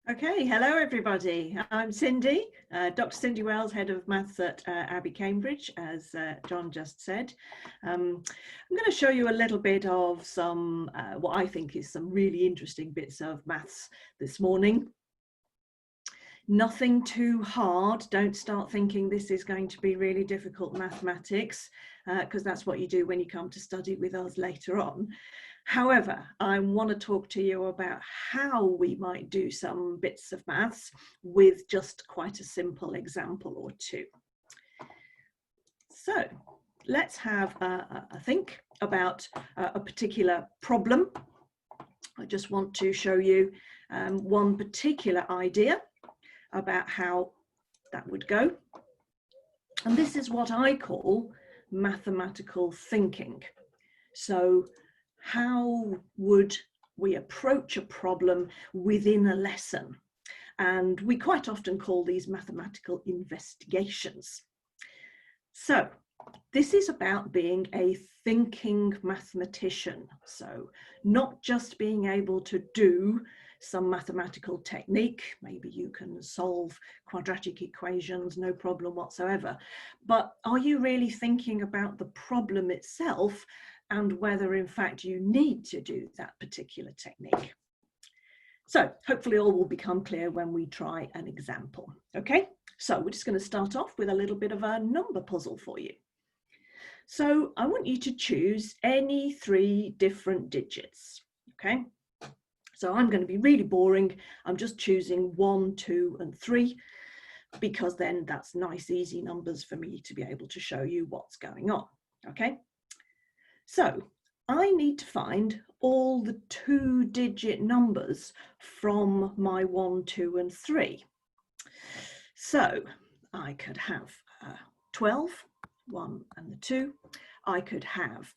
Okay, hello everybody. I'm Cindy, Dr. Cindy Wells, Head of Maths at Abbey, Cambridge, as John just said. I'm going to show you a little bit of some, what I think is some really interesting bits of maths this morning. Nothing too hard. Don't start thinking this is going to be really difficult mathematics, because that's what you do when you come to study with us later on. However, I want to talk to you about how we might do some bits of maths with just quite a simple example or two. So let's have a think about a particular problem. I just want to show you one particular idea about how that would go. And this is what I call mathematical thinking. So how would we approach a problem within a lesson? And we quite often call these mathematical investigations. So this is about being a thinking mathematician. So not just being able to do some mathematical technique, maybe you can solve quadratic equations, no problem whatsoever, but are you really thinking about the problem itself and whether in fact you need to do that particular technique? So hopefully all will become clear when we try an example. Okay, so we're just going to start off with a little bit of a number puzzle for you. So I want you to choose any 3 different digits. Okay, so I'm going to be really boring. I'm just choosing 1, 2 and 3 because then that's nice easy numbers for me to be able to show you what's going on. Okay, so I need to find all the 2-digit numbers from my 1, 2 and 3. So I could have 12, 1 and the 2. I could have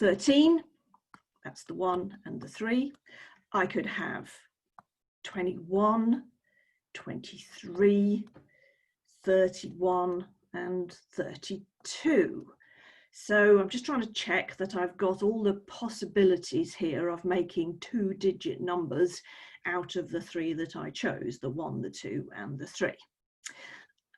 13, that's the 1 and the 3. I could have 21, 23, 31 and 32. So I'm just trying to check that I've got all the possibilities here of making 2-digit numbers out of the 3 that I chose, the 1, the 2 and the 3.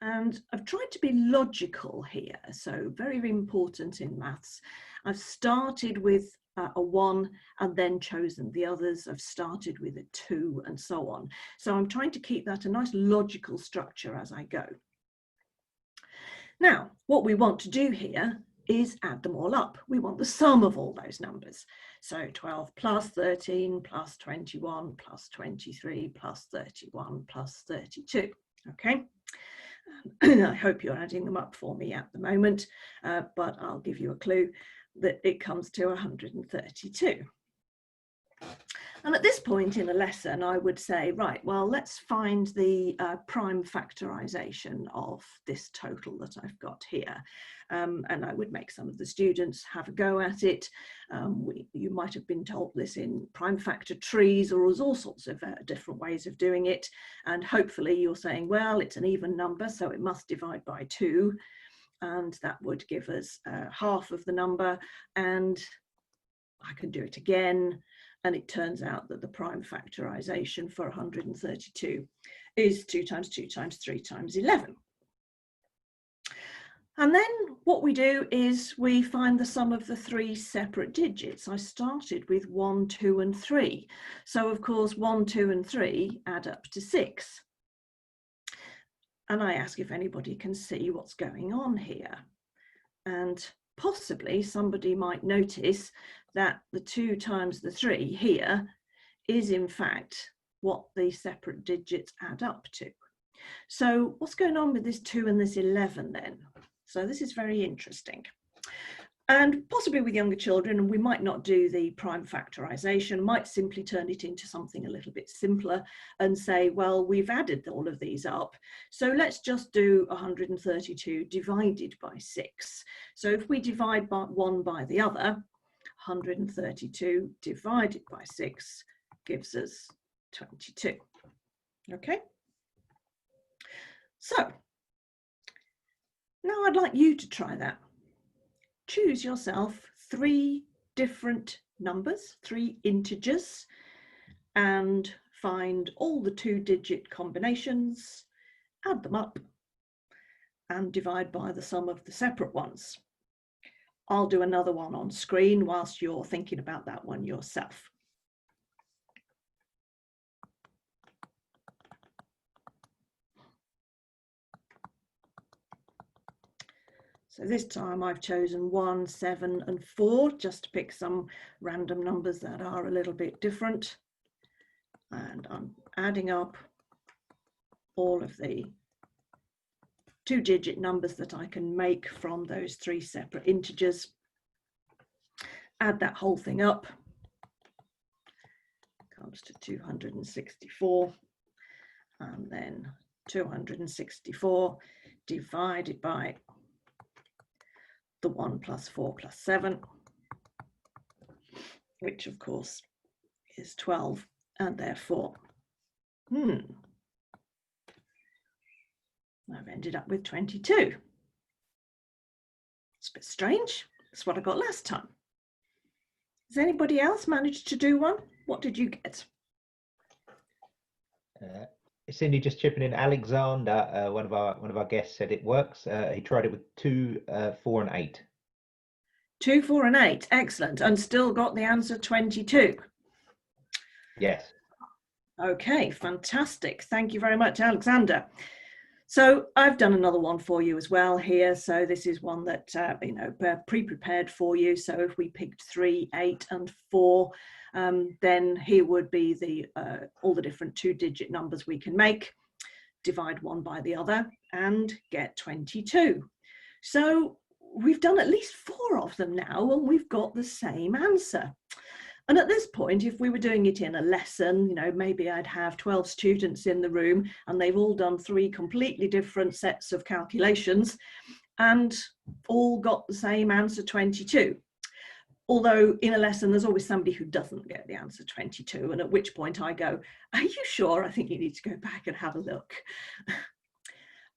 And I've tried to be logical here, so very, very important in maths. I've started with a 1 and then chosen the others. I've started with a 2 and so on. So I'm trying to keep that a nice logical structure as I go. Now, what we want to do here is add them all up. We want the sum of all those numbers. So 12 plus 13 plus 21 plus 23 plus 31 plus 32. Okay. I hope you're adding them up for me at the moment, but I'll give you a clue that it comes to 132. And at this point in a lesson, I would say, right, well, let's find the prime factorization of this total that I've got here. And I would make some of the students have a go at it. You might have been told this in prime factor trees, or there's all sorts of different ways of doing it. And hopefully you're saying, well, it's an even number, so it must divide by 2. And that would give us half of the number. And I can do it again. And it turns out that the prime factorization for 132 is 2 times 2 times 3 times 11. And then what we do is we find the sum of the 3 separate digits. I started with 1, 2 and 3. So of course 1, 2 and 3 add up to 6. And I ask if anybody can see what's going on here. And possibly somebody might notice that the 2 times the 3 here is in fact what the separate digits add up to. So what's going on with this 2 and this 11 then? So this is very interesting. And possibly with younger children, we might not do the prime factorization, might simply turn it into something a little bit simpler and say, well, we've added all of these up, so let's just do 132 divided by 6. So if we divide one by the other, 132 divided by 6 gives us 22. Okay? So now I'd like you to try that. Choose yourself 3 different numbers, 3 integers, and find all the 2-digit combinations, add them up, and divide by the sum of the separate ones. I'll do another one on screen whilst you're thinking about that one yourself. So this time I've chosen 1, 7, and 4, just to pick some random numbers that are a little bit different. And I'm adding up all of the 2-digit numbers that I can make from those 3 separate integers. Add that whole thing up, comes to 264, and then 264 divided by the 1 plus 4 plus 7, which of course is 12, and therefore, I've ended up with 22. It's a bit strange. That's what I got last time. Has anybody else managed to do one? What did you get? Cindy, just chipping in. Alexander, one of our guests, said it works. He tried it with 2, 4, and 8. 2, 4, and 8. Excellent. And still got the answer 22. Yes. Okay, fantastic. Thank you very much, Alexander. So I've done another one for you as well here. So this is one that, pre-prepared for you. So if we picked 3, 8, and 4, then here would be the all the different 2-digit numbers we can make, divide one by the other, and get 22. So we've done at least 4 of them now, and we've got the same answer. And at this point, if we were doing it in a lesson, maybe I'd have 12 students in the room and they've all done 3 completely different sets of calculations and all got the same answer, 22. Although in a lesson, there's always somebody who doesn't get the answer 22, and at which point I go, are you sure? I think you need to go back and have a look.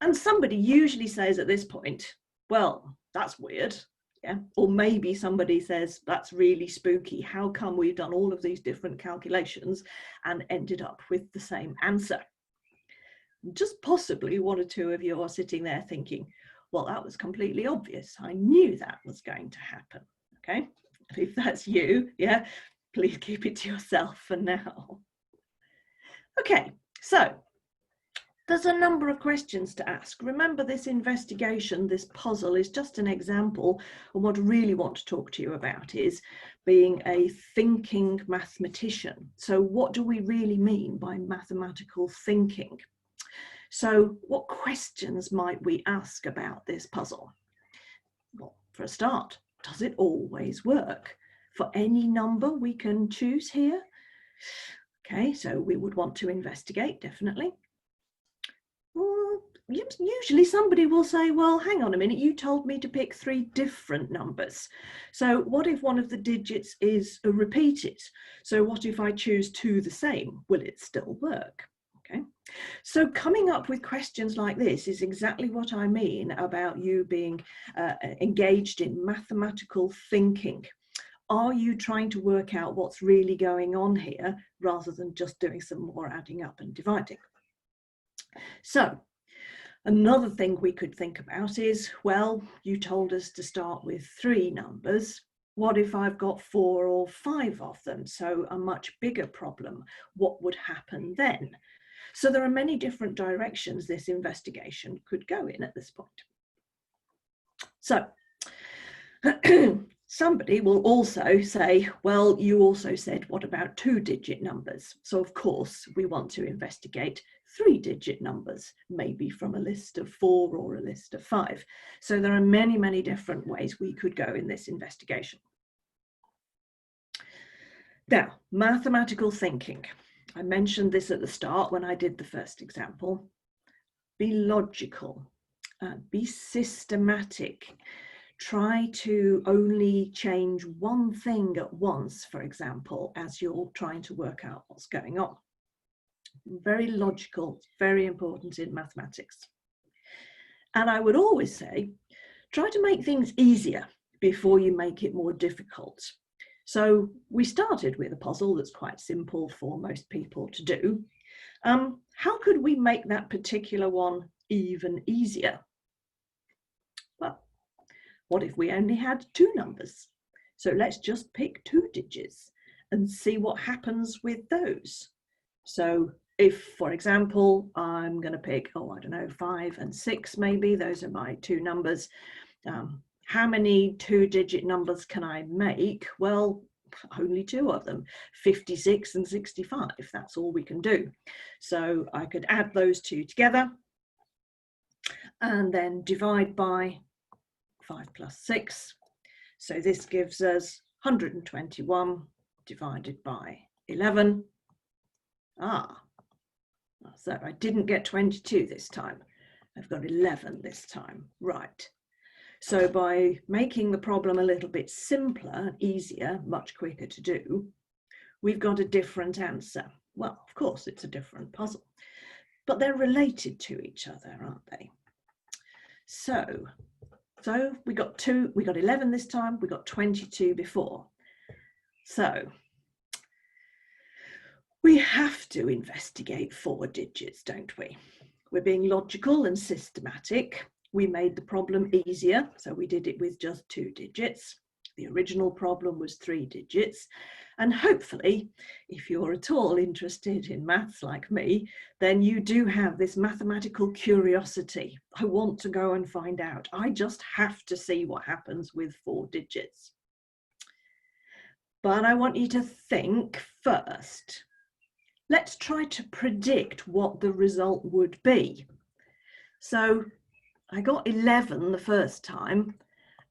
And somebody usually says at this point, well, that's weird. Yeah. Or maybe somebody says, that's really spooky. How come we've done all of these different calculations and ended up with the same answer? Just possibly 1 or 2 of you are sitting there thinking, well, that was completely obvious. I knew that was going to happen. Okay. If that's you, yeah, please keep it to yourself for now. Okay, so there's a number of questions to ask. Remember, this investigation, this puzzle, is just an example. And what I really want to talk to you about is being a thinking mathematician. So what do we really mean by mathematical thinking? So what questions might we ask about this puzzle? Well, for a start, does it always work? For any number we can choose here? Okay, so we would want to investigate, definitely. Usually somebody will say, well, hang on a minute, you told me to pick 3 different numbers. So what if one of the digits is repeated? So what if I choose 2 the same? Will it still work? Okay, so coming up with questions like this is exactly what I mean about you being engaged in mathematical thinking. Are you trying to work out what's really going on here rather than just doing some more adding up and dividing? So another thing we could think about is, well, you told us to start with 3 numbers. What if I've got 4 or 5 of them? So a much bigger problem. What would happen then? So there are many different directions this investigation could go in at this point. So somebody will also say, well, you also said, what about 2-digit numbers? So of course, we want to investigate 3-digit numbers, maybe from a list of 4 or a list of 5. So there are many, many different ways we could go in this investigation. Now, mathematical thinking. I mentioned this at the start when I did the first example. Be logical, be systematic. Try to only change one thing at once, for example, as you're trying to work out what's going on. Very logical, very important in mathematics. And I would always say, try to make things easier before you make it more difficult. So we started with a puzzle that's quite simple for most people to do. How could we make that particular one even easier? Well, what if we only had two numbers? So let's just pick 2 digits and see what happens with those. So if, for example, I'm going to pick, I don't know, 5 and 6 maybe, those are my 2 numbers. How many 2-digit numbers can I make? Well, only 2 of them, 56 and 65, that's all we can do. So I could add those 2 together and then divide by 5 plus 6. So this gives us 121 divided by 11. So I didn't get 22 this time. I've got 11 this time, right. So by making the problem a little bit simpler, easier, much quicker to do, we've got a different answer. Well, of course, it's a different puzzle, but they're related to each other, aren't they? So we got 11 this time, we got 22 before. So we have to investigate 4 digits, don't we? We're being logical and systematic. We made the problem easier, so we did it with just 2 digits. The original problem was 3 digits. And hopefully, if you're at all interested in maths like me, then you do have this mathematical curiosity. I want to go and find out. I just have to see what happens with 4 digits. But I want you to think first. Let's try to predict what the result would be. So I got 11 the first time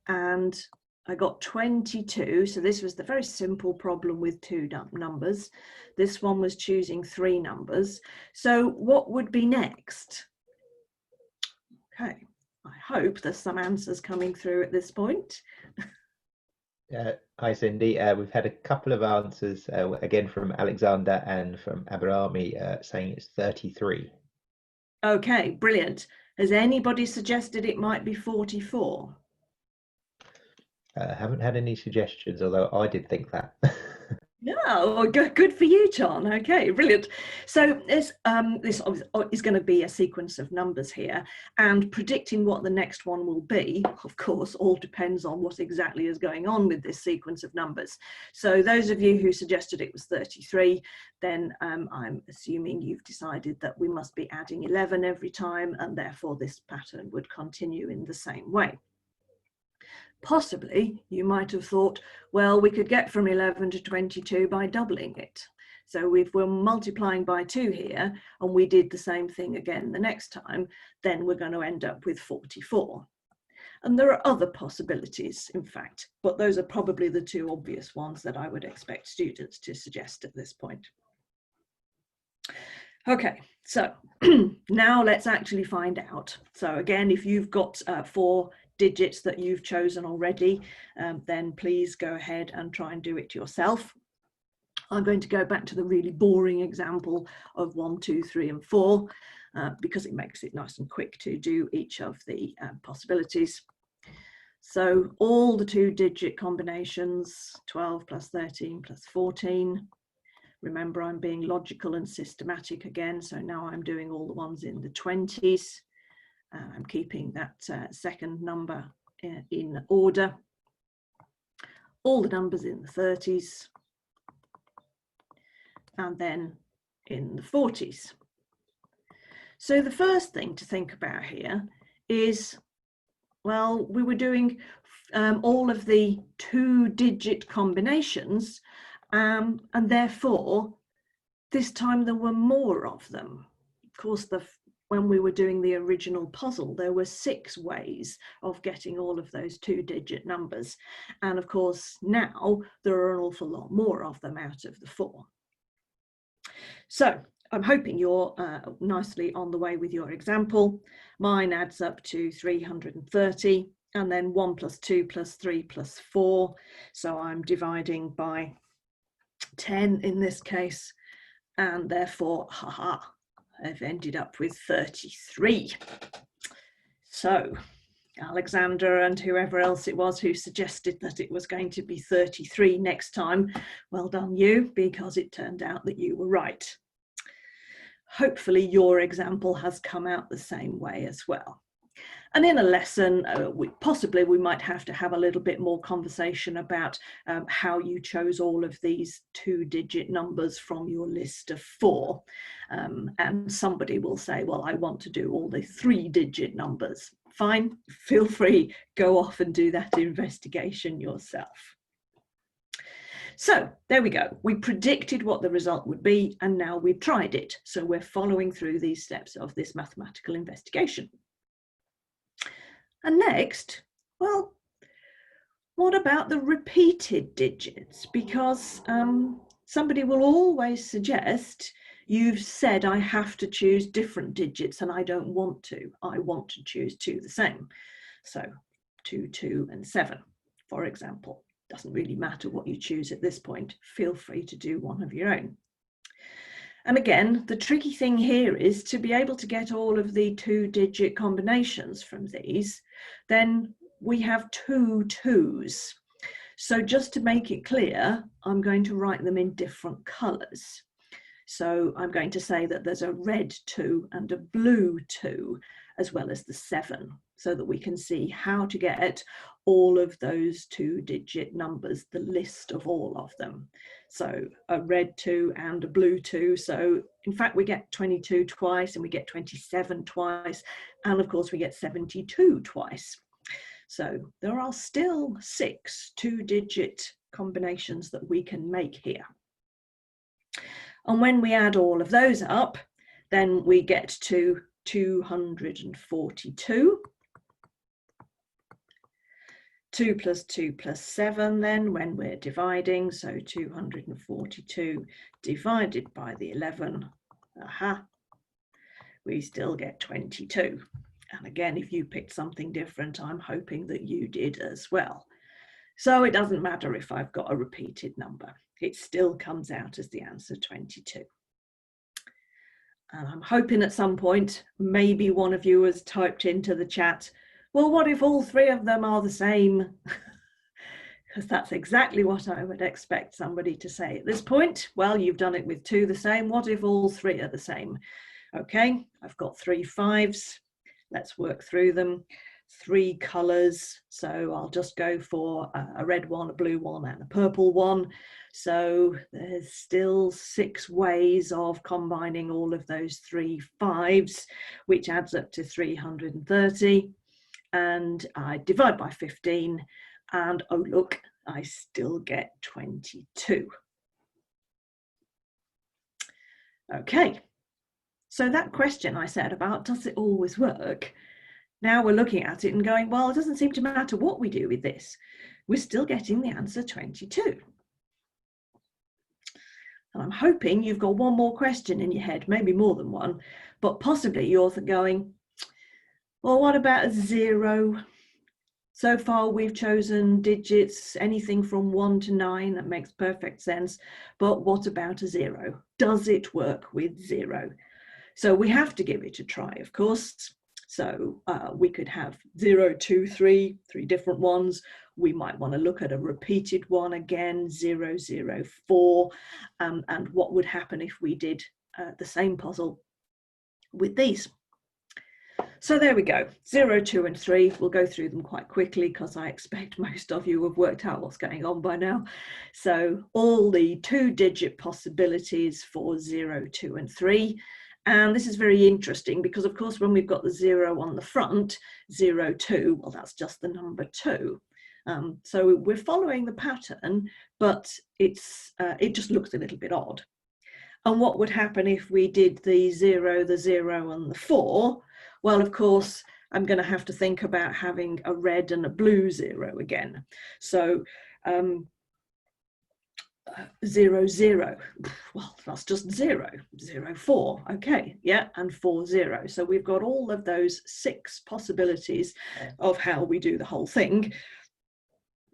and I got 22. So this was the very simple problem with 2 numbers. This one was choosing 3 numbers. So what would be next? Okay, I hope there's some answers coming through at this point. Hi Cindy, we've had a couple of answers again from Alexander and from Abbey saying it's 33. Okay, brilliant. Has anybody suggested it might be 44? Haven't had any suggestions, although I did think that. Yeah, well, good for you, John. Okay, brilliant. So this is going to be a sequence of numbers here, and predicting what the next one will be, of course, all depends on what exactly is going on with this sequence of numbers. So those of you who suggested it was 33, then I'm assuming you've decided that we must be adding 11 every time, and therefore this pattern would continue in the same way. Possibly you might have thought, well, we could get from 11 to 22 by doubling it. So if we're multiplying by 2 here and we did the same thing again the next time, then we're going to end up with 44. And there are other possibilities, in fact, but those are probably the 2 obvious ones that I would expect students to suggest at this point. Okay, so now let's actually find out. So again, if you've got 4 digits that you've chosen already, then please go ahead and try and do it yourself. I'm going to go back to the really boring example of 1, 2, 3, and 4 because it makes it nice and quick to do each of the possibilities. So all the 2-digit combinations, 12 plus 13 plus 14. Remember, I'm being logical and systematic again, so now I'm doing all the ones in the 20s. I'm keeping that second number in order. All the numbers in the 30s, and then in the 40s. So the first thing to think about here is, well, we were doing all of the 2-digit combinations, and therefore this time there were more of them. Of course, when we were doing the original puzzle, there were 6 ways of getting all of those 2-digit numbers. And of course, now there are an awful lot more of them out of the 4. So I'm hoping you're nicely on the way with your example. Mine adds up to 330, and then 1 plus 2 plus 3 plus 4. So I'm dividing by 10 in this case, and therefore, I've ended up with 33. So Alexander and whoever else it was who suggested that it was going to be 33 next time, well done you, because it turned out that you were right. Hopefully your example has come out the same way as well. And in a lesson, possibly we might have to have a little bit more conversation about how you chose all of these 2-digit numbers from your list of 4. And somebody will say, well, I want to do all the 3-digit numbers. Fine, feel free, go off and do that investigation yourself. So there we go. We predicted what the result would be, and now we've tried it. So we're following through these steps of this mathematical investigation. And next, well, what about the repeated digits? Because somebody will always suggest, you've said I have to choose different digits and I don't want to. I want to choose 2 the same. So 2, 2 and 7, for example. Doesn't really matter what you choose at this point. Feel free to do one of your own. And again, the tricky thing here is to be able to get all of the 2-digit combinations from these, then we have 2 2s. So just to make it clear, I'm going to write them in different colours. So I'm going to say that there's a red 2 and a blue 2, as well as the 7, so that we can see how to get all of those 2-digit numbers, the list of all of them. So a red 2 and a blue 2. So in fact, we get 22 twice, and we get 27 twice, and of course we get 72 twice. So there are still 6 2-digit combinations that we can make here. And when we add all of those up, then we get to 242. 2 plus 2 plus 7 then when we're dividing, so 242 divided by the 11, we still get 22. And again, if you picked something different, I'm hoping that you did as well. So it doesn't matter if I've got a repeated number, it still comes out as the answer 22. And I'm hoping at some point, maybe one of you has typed into the chat, well, what if all 3 of them are the same? Because that's exactly what I would expect somebody to say at this point. Well, you've done it with 2 the same. What if all 3 are the same? Okay, I've got 3 5s. Let's work through them. 3 colours. So I'll just go for a red one, a blue one, and a purple one. So there's still 6 ways of combining all of those 3 5s, which adds up to 330. And I divide by 15, and oh look, I still get 22. Okay, so that question I said about does it always work, now we're looking at it and going, well, it doesn't seem to matter what we do with this, we're still getting the answer 22. And I'm hoping you've got one more question in your head, maybe more than one, but possibly you're going, well, what about a 0? So far we've chosen digits, anything from 1 to 9, that makes perfect sense. But what about a 0? Does it work with 0? So we have to give it a try, of course. So we could have 0, 2, 3, 3 different ones. We might want to look at a repeated one again, 0, 0, 4. And what would happen if we did the same puzzle with these? So there we go, 0, 2 and 3. We'll go through them quite quickly because I expect most of you have worked out what's going on by now. So all the 2-digit possibilities for 0, 2 and 3. And this is very interesting because, of course, when we've got the 0 on the front, 0, 2, well, that's just the number 2. So we're following the pattern, but it just looks a little bit odd. And what would happen if we did the 0, and the 4? Well, of course, I'm going to have to think about having a red and a blue 0 again. So 0, 0, well, that's just 0, 0, 4, okay, yeah, and 4, 0. So we've got all of those 6 possibilities of how we do the whole thing.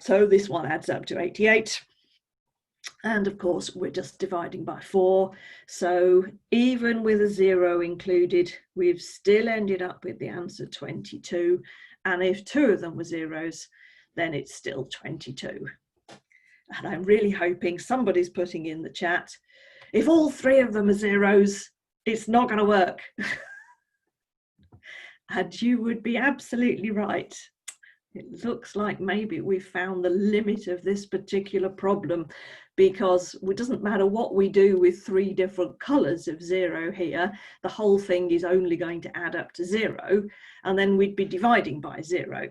So this one adds up to 88. And of course, we're just dividing by 4. So even with a 0 included, we've still ended up with the answer 22. And if 2 of them were zeros, then it's still 22. And I'm really hoping somebody's putting in the chat, if all 3 of them are zeros, it's not going to work. And you would be absolutely right. It looks like maybe we've found the limit of this particular problem, because it doesn't matter what we do with 3 different colors of 0 here, the whole thing is only going to add up to 0, and then we'd be dividing by 0,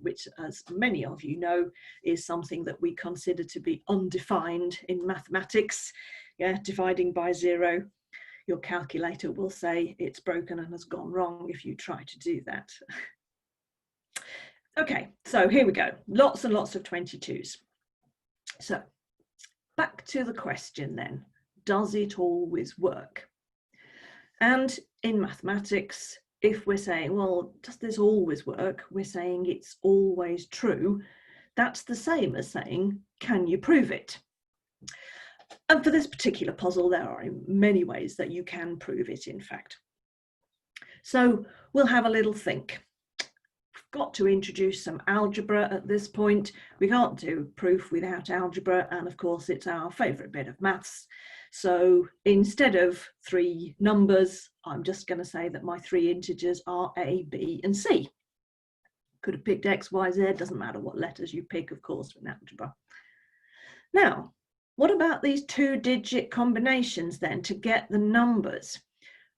which, as many of you know, is something that we consider to be undefined in mathematics. Yeah, dividing by 0, your calculator will say it's broken and has gone wrong if you try to do that. Okay, so here we go. Lots and lots of 22s. So back to the question then, does it always work? And in mathematics, if we're saying, well, does this always work? We're saying it's always true. That's the same as saying, can you prove it? And for this particular puzzle, there are many ways that you can prove it, in fact. So we'll have a little think. We've got to introduce some algebra at this point. We can't do proof without algebra, and of course it's our favourite bit of maths. So instead of 3 numbers, I'm just going to say that my 3 integers are A, B and C. Could have picked X, Y, Z, doesn't matter what letters you pick, of course, in algebra. Now, what about these 2-digit combinations then to get the numbers?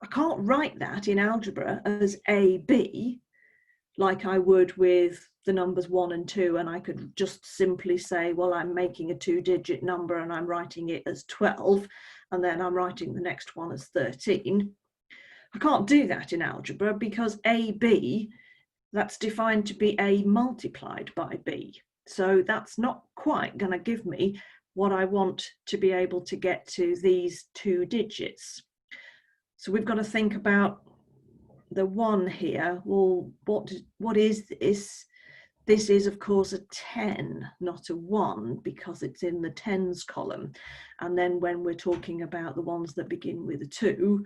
I can't write that in algebra as AB like I would with the numbers 1 and 2, and I could just simply say, well, I'm making a 2-digit number and I'm writing it as 12, and then I'm writing the next one as 13. I can't do that in algebra because AB, that's defined to be A multiplied by B. So that's not quite going to give me what I want to be able to get to these 2 digits. So we've got to think about the 1 here. Well, what is this? This is, of course, a 10, not a 1, because it's in the tens column. And then when we're talking about the ones that begin with a 2,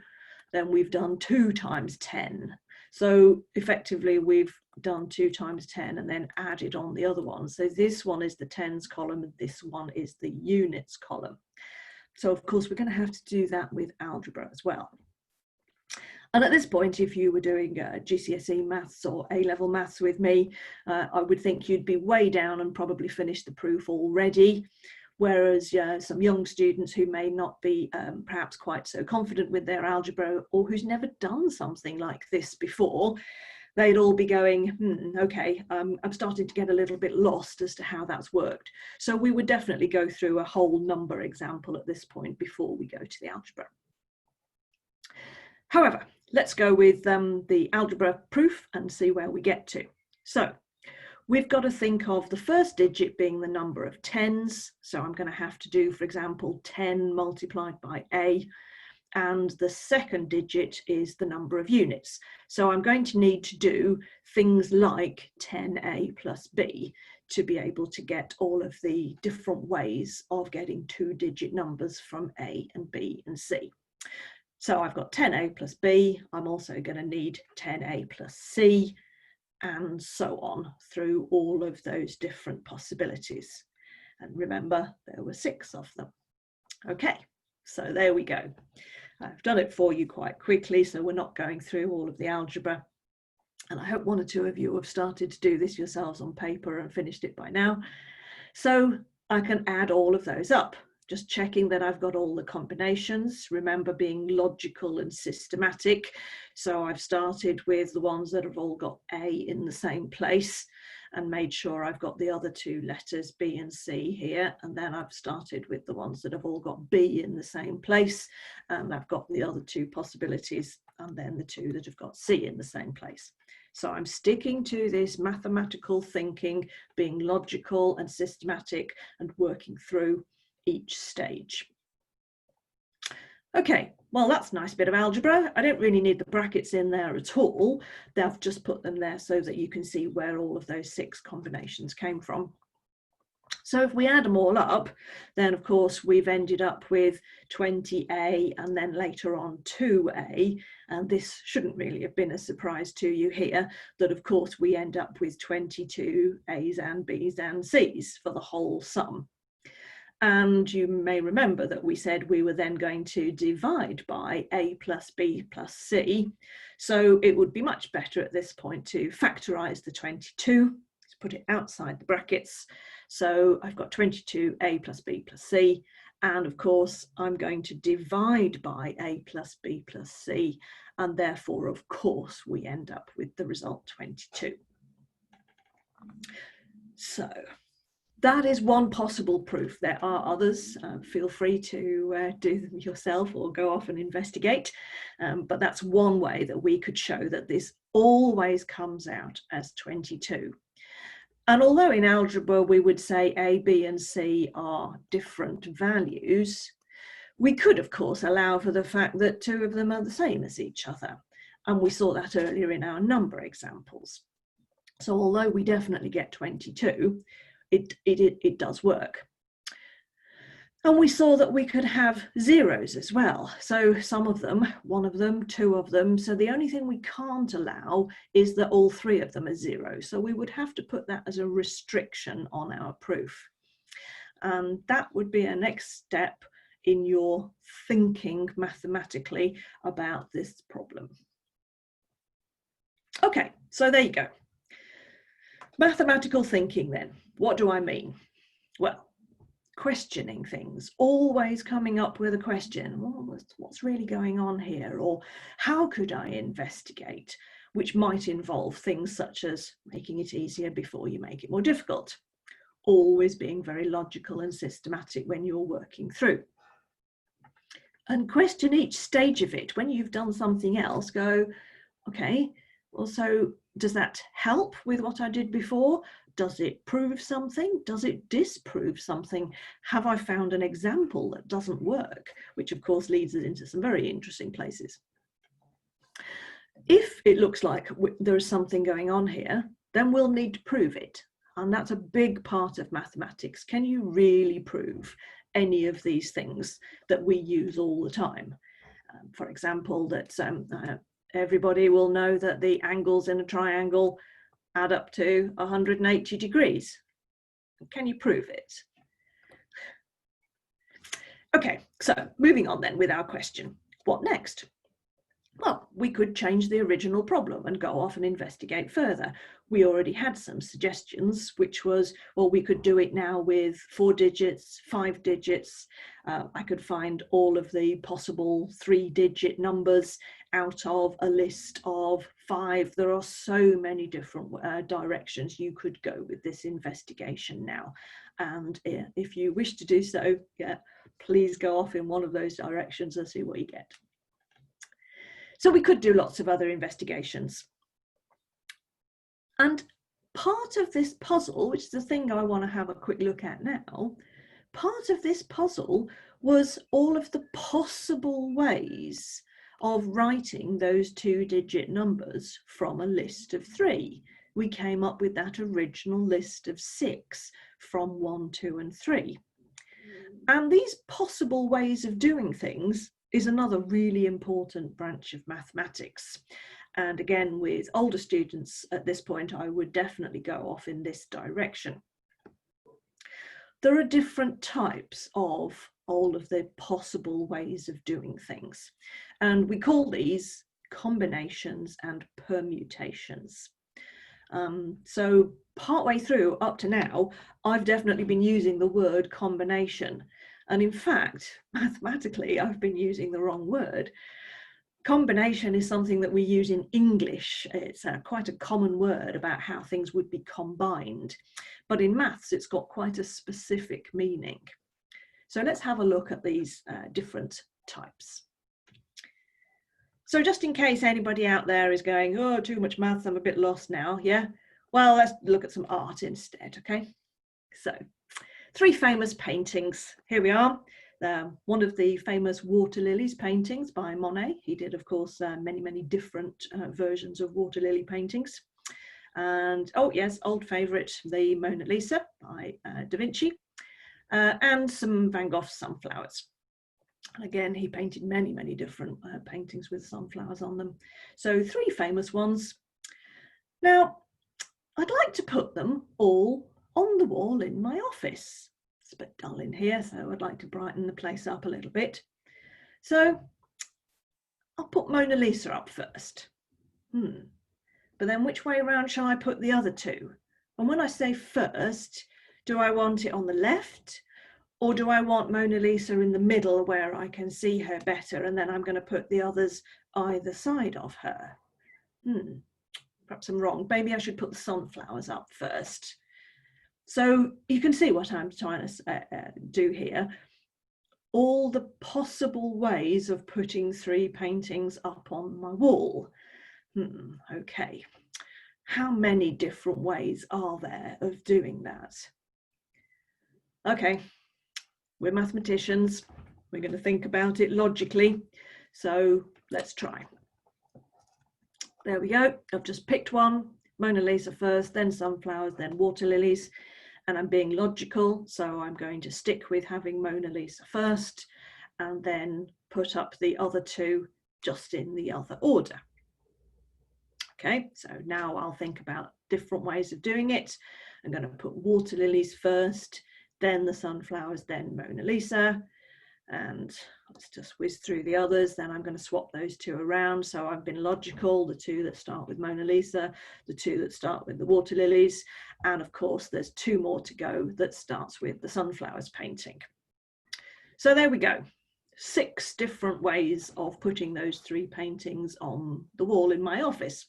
then we've done 2 times 10. So effectively, we've done 2 times 10 and then added on the other one. So this one is the tens column, and this one is the units column. So of course, we're going to have to do that with algebra as well. And at this point, if you were doing GCSE maths or A-level maths with me, I would think you'd be way down and probably finished the proof already. Whereas some young students who may not be perhaps quite so confident with their algebra, or who's never done something like this before, they'd all be going, okay, I'm starting to get a little bit lost as to how that's worked. So we would definitely go through a whole number example at this point before we go to the algebra. However, let's go with the algebra proof and see where we get to. So we've got to think of the first digit being the number of tens. So I'm going to have to do, for example, 10 multiplied by A. And the second digit is the number of units. So I'm going to need to do things like 10A plus B to be able to get all of the different ways of getting 2-digit numbers from A and B and C. So I've got 10A plus B. I'm also going to need 10A plus C, and so on through all of those different possibilities. And remember, there were 6 of them. Okay, so there we go. I've done it for you quite quickly, so we're not going through all of the algebra. And I hope 1 or 2 of you have started to do this yourselves on paper and finished it by now. So I can add all of those up, just checking that I've got all the combinations. Remember, being logical and systematic. So I've started with the ones that have all got A in the same place and made sure I've got the other 2 letters B and C here. And then I've started with the ones that have all got B in the same place. And I've got the other 2 possibilities, and then the 2 that have got C in the same place. So I'm sticking to this mathematical thinking, being logical and systematic and working through each stage. Okay, well, that's a nice bit of algebra. I don't really need the brackets in there at all. They've just put them there so that you can see where all of those 6 combinations came from. So if we add them all up, then of course we've ended up with 20A and then later on 2A. And this shouldn't really have been a surprise to you here, that of course we end up with 22 A's and B's and C's for the whole sum. And you may remember that we said we were then going to divide by A plus B plus C. So it would be much better at this point to factorize the 22, let's put it outside the brackets. So I've got 22A plus B plus C, and of course I'm going to divide by A plus B plus C, and therefore of course we end up with the result 22. So that is one possible proof. There are others. Feel free to do them yourself or go off and investigate. But that's one way that we could show that this always comes out as 22. And although in algebra we would say A, B and C are different values, we could of course allow for the fact that two of them are the same as each other. And we saw that earlier in our number examples. So although we definitely get 22, it does work. And we saw that we could have zeros as well. So some of them, one of them, two of them. So the only thing we can't allow is that all three of them are zero. So we would have to put that as a restriction on our proof. And that would be a next step in your thinking mathematically about this problem. Okay, so there you go. Mathematical thinking then. What do I mean? Well, questioning things, always coming up with a question. What's really going on here? Or how could I investigate? Which might involve things such as making it easier before you make it more difficult. Always being very logical and systematic when you're working through. And question each stage of it. When you've done something else, go, okay, well, so does that help with what I did before? Does it prove something? Does it disprove something? Have I found an example that doesn't work? Which of course leads us into some very interesting places. If it looks like there is something going on here, then we'll need to prove it. And that's a big part of mathematics. Can you really prove any of these things that we use all the time? For example, that everybody will know that the angles in a triangle add up to 180 degrees. Can you prove it? Okay, so moving on then with our question. What next? Well, we could change the original problem and go off and investigate further. We already had some suggestions, which was, well, we could do it now with 4 digits, 5 digits. I could find all of the possible 3-digit numbers out of a list of 5. There are so many different directions you could go with this investigation now. And if you wish to do so, please go off in one of those directions and see what you get. So we could do lots of other investigations. And part of this puzzle, which is the thing I want to have a quick look at now, part of this puzzle was all of the possible ways of writing those 2-digit numbers from a list of 3. We came up with that original list of 6 from 1, 2, and 3. And these possible ways of doing things is another really important branch of mathematics. And again, with older students at this point, I would definitely go off in this direction. There are different types of all of the possible ways of doing things. And we call these combinations and permutations. So partway through up to now, I've definitely been using the word combination. And in fact, mathematically, I've been using the wrong word. Combination is something that we use in English. It's quite a common word about how things would be combined. But in maths, it's got quite a specific meaning. So let's have a look at these different types. So just in case anybody out there is going, oh, too much maths, I'm a bit lost now, yeah? Well, let's look at some art instead, okay? So 3 famous paintings. Here we are. One of the famous water lilies paintings by Monet. He did, of course, many, many different versions of water lily paintings. And oh yes, old favourite, the Mona Lisa by Da Vinci, and some Van Gogh sunflowers. And again, he painted many, many different paintings with sunflowers on them. So 3 famous ones. Now, I'd like to put them all on the wall in my office. It's a bit dull in here, so I'd like to brighten the place up a little bit. So I'll put Mona Lisa up first. But then which way around shall I put the other 2? And when I say first, do I want it on the left? Or do I want Mona Lisa in the middle where I can see her better, and then I'm going to put the others either side of her? Perhaps I'm wrong. Maybe I should put the sunflowers up first. So you can see what I'm trying to do here. All the possible ways of putting 3 paintings up on my wall. Okay. How many different ways are there of doing that? Okay. We're mathematicians. We're going to think about it logically. So let's try. There we go. I've just picked one. Mona Lisa first, then sunflowers, then water lilies. And I'm being logical. So I'm going to stick with having Mona Lisa first and then put up the other 2 just in the other order. Okay, so now I'll think about different ways of doing it. I'm going to put water lilies first, then the sunflowers, then Mona Lisa, and let's just whiz through the others. Then I'm going to swap those 2 around. So I've been logical, the 2 that start with Mona Lisa, the 2 that start with the water lilies, and of course there's 2 more to go that starts with the sunflowers painting. So there we go. 6 different ways of putting those 3 paintings on the wall in my office.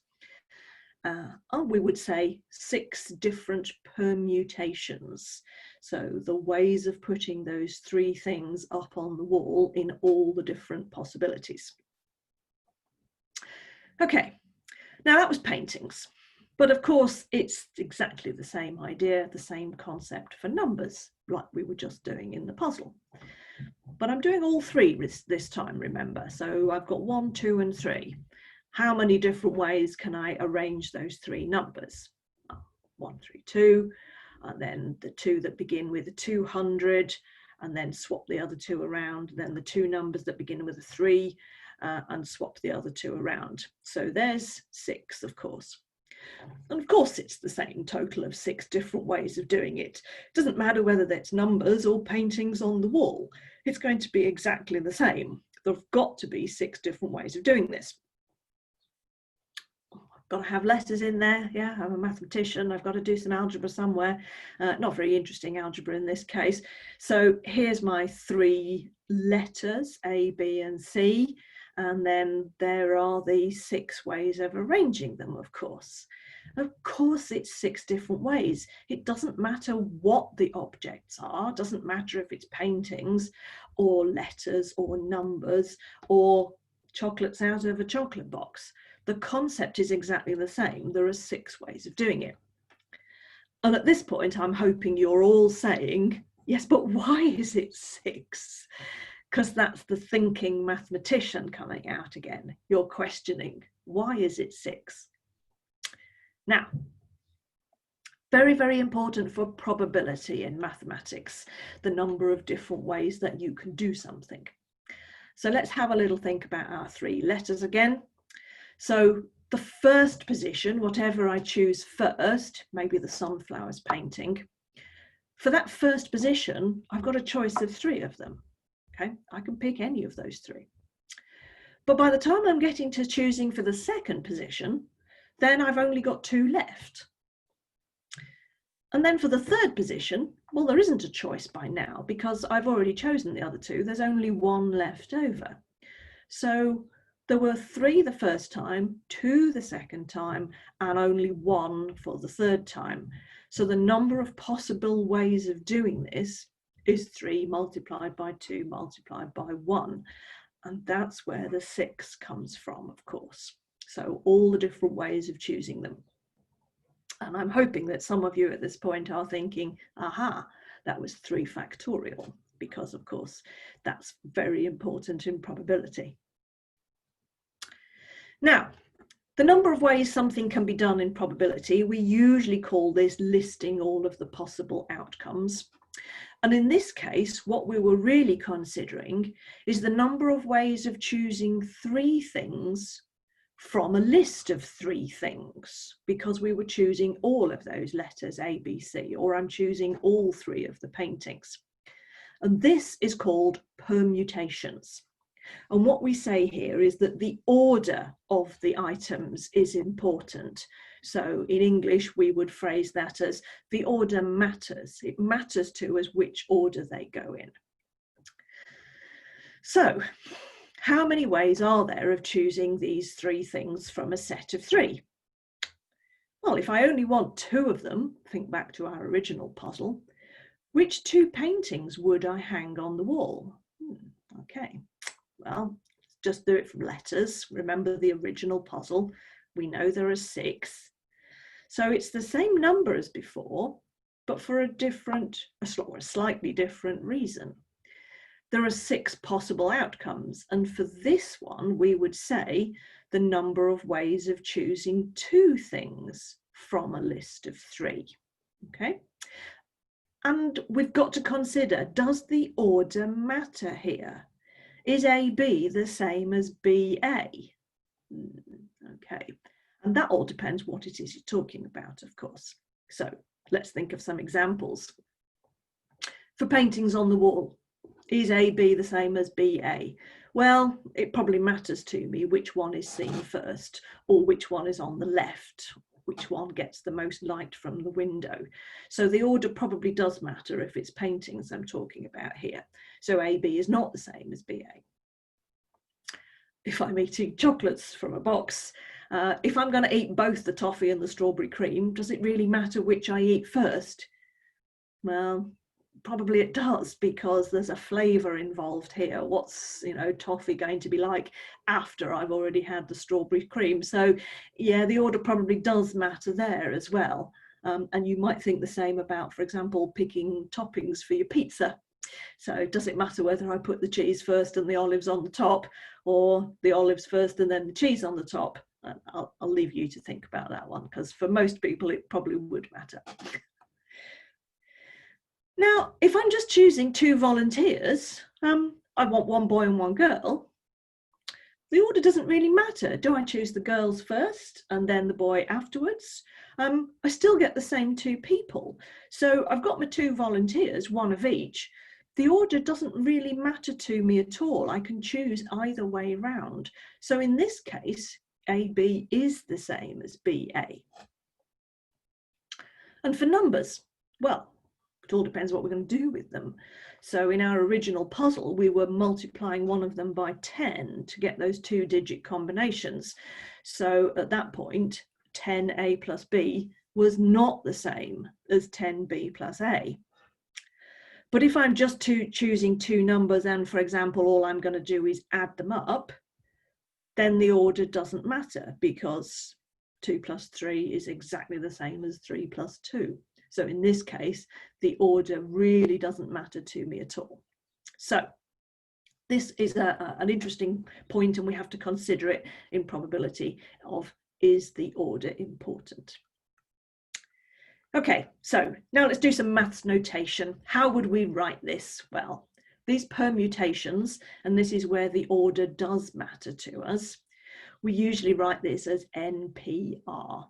We would say 6 different permutations. So the ways of putting those 3 things up on the wall in all the different possibilities. Okay, now that was paintings. But of course, it's exactly the same idea, the same concept for numbers, like we were just doing in the puzzle. But I'm doing all 3 this time, remember. So I've got 1, 2, and 3. How many different ways can I arrange those 3 numbers? 1, 3, 2, and then the 2 that begin with a 200, and then swap the other 2 around, then the 2 numbers that begin with a 3, and swap the other 2 around. So there's 6, of course. And of course, it's the same total of 6 different ways of doing it. It doesn't matter whether that's numbers or paintings on the wall. It's going to be exactly the same. There've got to be 6 different ways of doing this. Got to have letters in there. Yeah, I'm a mathematician. I've got to do some algebra somewhere. Not very interesting algebra in this case. So here's my 3 letters, A, B, and C. And then there are the 6 ways of arranging them, of course. Of course, it's 6 different ways. It doesn't matter what the objects are. It doesn't matter if it's paintings or letters or numbers or chocolates out of a chocolate box. The concept is exactly the same. There are 6 ways of doing it. And at this point, I'm hoping you're all saying, yes, but why is it 6? Because that's the thinking mathematician coming out again. You're questioning, why is it 6? Now, very, very important for probability in mathematics, the number of different ways that you can do something. So let's have a little think about our 3 letters again. So the first position, whatever I choose first, maybe the sunflowers painting, for that first position, I've got a choice of 3 of them. Okay, I can pick any of those 3. But by the time I'm getting to choosing for the second position, then I've only got 2 left. And then for the third position, well, there isn't a choice by now because I've already chosen the other 2. There's only 1 left over. So there were 3 the first time, 2 the second time, and only 1 for the third time. So the number of possible ways of doing this is 3 multiplied by 2 multiplied by 1. And that's where the 6 comes from, of course. So all the different ways of choosing them. And I'm hoping that some of you at this point are thinking, aha, that was 3 factorial, because of course, that's very important in probability. Now, The number of ways something can be done in probability, we usually call this listing all of the possible outcomes. And in this case, what we were really considering is the number of ways of choosing 3 things from a list of 3 things, because we were choosing all of those letters A, B, C, or I'm choosing all 3 of the paintings. And this is called permutations. And what we say here is that the order of the items is important. So in English, we would phrase that as the order matters. It matters to us which order they go in. So how many ways are there of choosing these 3 things from a set of 3? Well, if I only want 2 of them, think back to our original puzzle, which 2 paintings would I hang on the wall? Okay. Well, just do it from letters. Remember the original puzzle. We know there are 6. So it's the same number as before, but for a slightly different reason. There are 6 possible outcomes. And for this one, we would say the number of ways of choosing 2 things from a list of 3. Okay. And we've got to consider, does the order matter here? Is AB the same as BA? Okay, and that all depends what it is you're talking about, of course. So let's think of some examples. For paintings on the wall, is AB the same as BA? Well, it probably matters to me which one is seen first, or which one is on the left, which one gets the most light from the window. So the order probably does matter if it's paintings I'm talking about here. So AB is not the same as BA. If I'm eating chocolates from a box, if I'm going to eat both the toffee and the strawberry cream, does it really matter which I eat first? Well, probably it does, because there's a flavour involved here. What's, toffee going to be like after I've already had the strawberry cream? So yeah, the order probably does matter there as well. And you might think the same about, for example, picking toppings for your pizza. So does it matter whether I put the cheese first and the olives on the top, or the olives first and then the cheese on the top? I'll leave you to think about that one, because for most people it probably would matter. Now, if I'm just choosing 2 volunteers, I want 1 boy and 1 girl, the order doesn't really matter. Do I choose the girls first and then the boy afterwards? I still get the same 2 people. So I've got my 2 volunteers, 1 of each. The order doesn't really matter to me at all. I can choose either way round. So in this case, AB is the same as BA. And for numbers, well, it all depends what we're going to do with them. So in our original puzzle, we were multiplying one of them by 10 to get those 2-digit combinations. So at that point, 10A plus B was not the same as 10B plus A. But if I'm just choosing 2 numbers and, for example, all I'm going to do is add them up, then the order doesn't matter, because 2 plus 3 is exactly the same as 3 plus 2. So in this case, the order really doesn't matter to me at all. So this is an interesting point, and we have to consider it in probability of, is the order important? Okay, so now let's do some maths notation. How would we write this? Well, these permutations, and this is where the order does matter to us, we usually write this as NPR.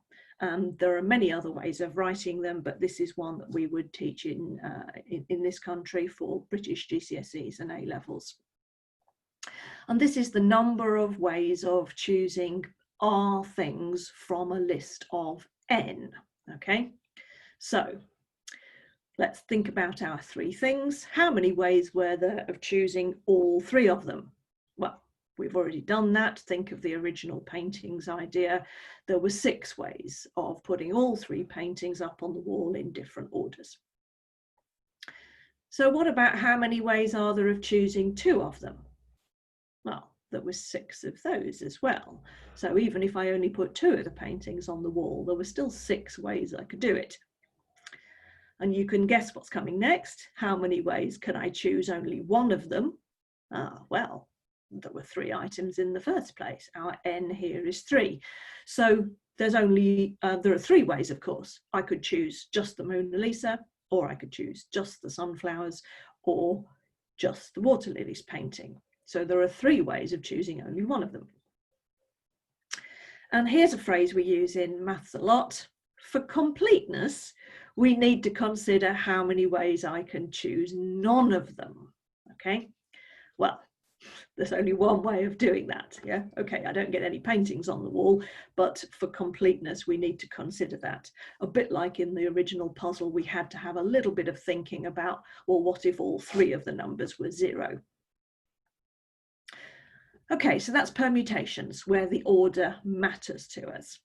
There are many other ways of writing them, but this is one that we would teach in this country for British GCSEs and A-levels. And this is the number of ways of choosing R things from a list of N, okay? So let's think about our 3 things. How many ways were there of choosing all 3 of them? Well, we've already done that. Think of the original paintings idea. There were 6 ways of putting all 3 paintings up on the wall in different orders. So what about how many ways are there of choosing 2 of them? Well, there were 6 of those as well. So even if I only put 2 of the paintings on the wall, there were still 6 ways I could do it. And you can guess what's coming next. How many ways can I choose only 1 of them? Well, there were 3 items in the first place. Our n here is 3. So there's only, there are 3 ways, of course. I could choose just the Mona Lisa, or I could choose just the sunflowers, or just the water lilies painting. So there are 3 ways of choosing only one of them. And here's a phrase we use in maths a lot. For completeness, we need to consider how many ways I can choose none of them. Okay, well, there's only one way of doing that. Yeah, okay, I don't get any paintings on the wall, but for completeness, we need to consider that. A bit like in the original puzzle, we had to have a little bit of thinking about, well, what if all 3 of the numbers were 0? Okay, so that's permutations, where the order matters to us.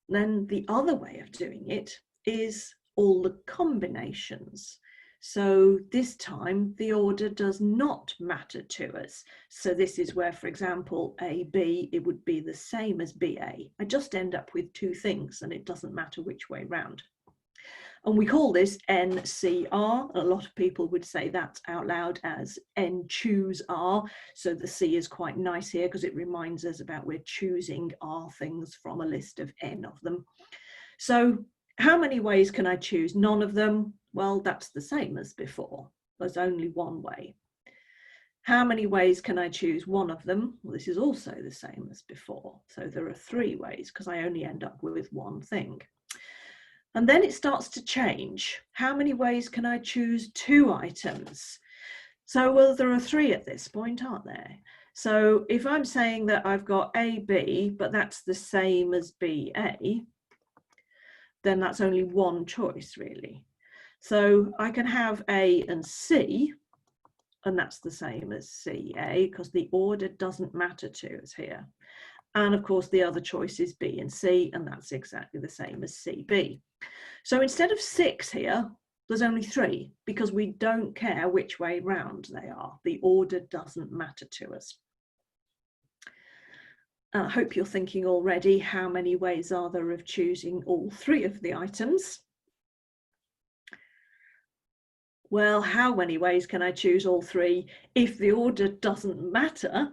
Then the other way of doing it is all the combinations. So this time the order does not matter to us. So this is where, for example, AB, it would be the same as BA. I just end up with 2 things and it doesn't matter which way round. And we call this NCR. A lot of people would say that out loud as N choose R. So the C is quite nice here because it reminds us about we're choosing R things from a list of N of them. So how many ways can I choose none of them? Well, that's the same as before. There's only one way. How many ways can I choose one of them? Well, this is also the same as before. So there are 3 ways because I only end up with one thing. And then it starts to change. How many ways can I choose 2 items? So, well, there are 3 at this point, aren't there? So if I'm saying that I've got AB, but that's the same as BA, then that's only one choice, really. So I can have A and C, and that's the same as CA, because the order doesn't matter to us here. And of course, the other choice is B and C, and that's exactly the same as CB. So instead of 6 here, there's only 3, because we don't care which way round they are. The order doesn't matter to us. I hope you're thinking already, how many ways are there of choosing all 3 of the items? Well, how many ways can I choose all 3? If the order doesn't matter,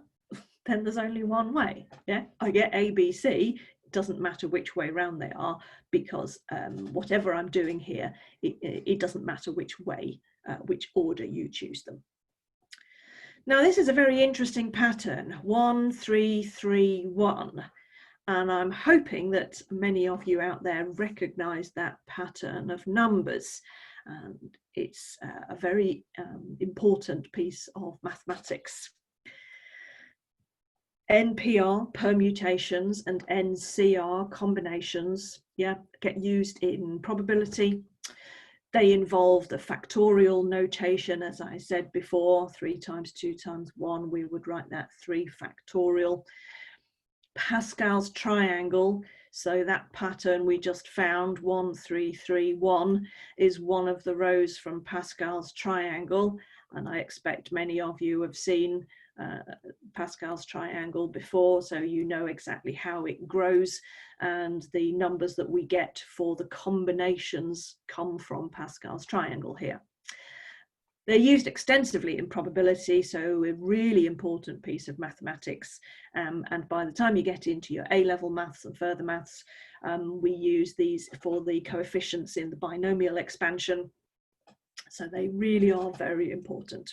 then there's only one way. Yeah, I get A, B, C. It doesn't matter which way round they are, because whatever I'm doing here, it doesn't matter which way, which order you choose them. Now, this is a very interesting pattern, 1, 3, 3, 1. And I'm hoping that many of you out there recognize that pattern of numbers. And it's a very important piece of mathematics. NPR, permutations, and NCR, combinations, get used in probability. They involve the factorial notation, as I said before, 3 times 2 times 1, we would write that 3 factorial. Pascal's triangle, so that pattern we just found, 1, 3, 3, 1, is one of the rows from Pascal's triangle, and I expect many of you have seen Pascal's triangle before, so you know exactly how it grows, and the numbers that we get for the combinations come from Pascal's triangle here. They're used extensively in probability, so a really important piece of mathematics, and by the time you get into your A-level maths and further maths, we use these for the coefficients in the binomial expansion, so they really are very important.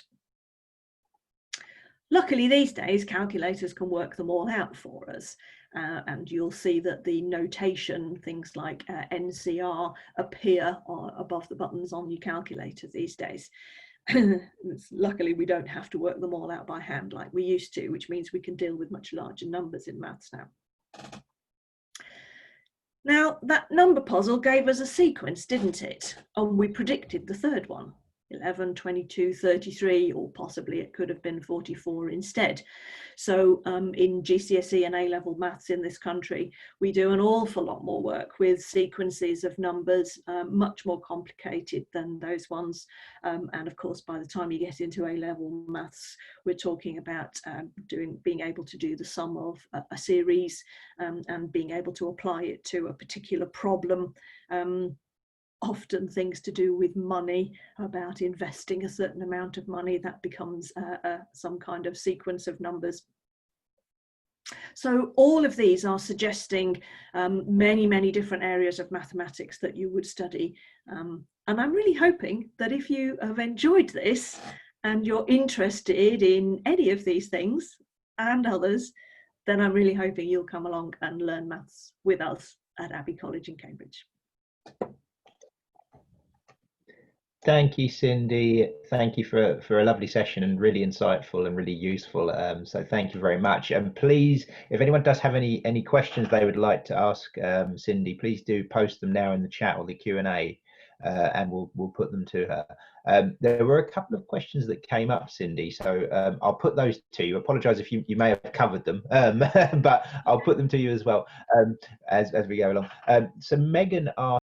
Luckily, these days, calculators can work them all out for us, and you'll see that the notation, things like NCR, appear above the buttons on your calculator these days. Luckily, we don't have to work them all out by hand like we used to, which means we can deal with much larger numbers in maths now. Now, that number puzzle gave us a sequence, didn't it? And we predicted the third one. 11, 22, 33, or possibly it could have been 44 instead. So in GCSE and A-level maths in this country, we do an awful lot more work with sequences of numbers, much more complicated than those ones. And of course, by the time you get into A-level maths, we're talking about being able to do the sum of a series and being able to apply it to a particular problem. often things to do with money, about investing a certain amount of money. That becomes some kind of sequence of numbers. So all of these are suggesting many different areas of mathematics that you would study. And I'm really hoping that if you have enjoyed this and you're interested in any of these things and others, then I'm really hoping you'll come along and learn maths with us at Abbey College in Cambridge. Thank you, Cindy. Thank you for a lovely session and really insightful and really useful. So thank you very much. And please, if anyone does have any questions they would like to ask Cindy, please do post them now in the chat or the Q&A, and we'll put them to her. There were a couple of questions that came up, Cindy, so I'll put those to you. Apologise if you may have covered them, but I'll put them to you as well as we go along. So Megan asked,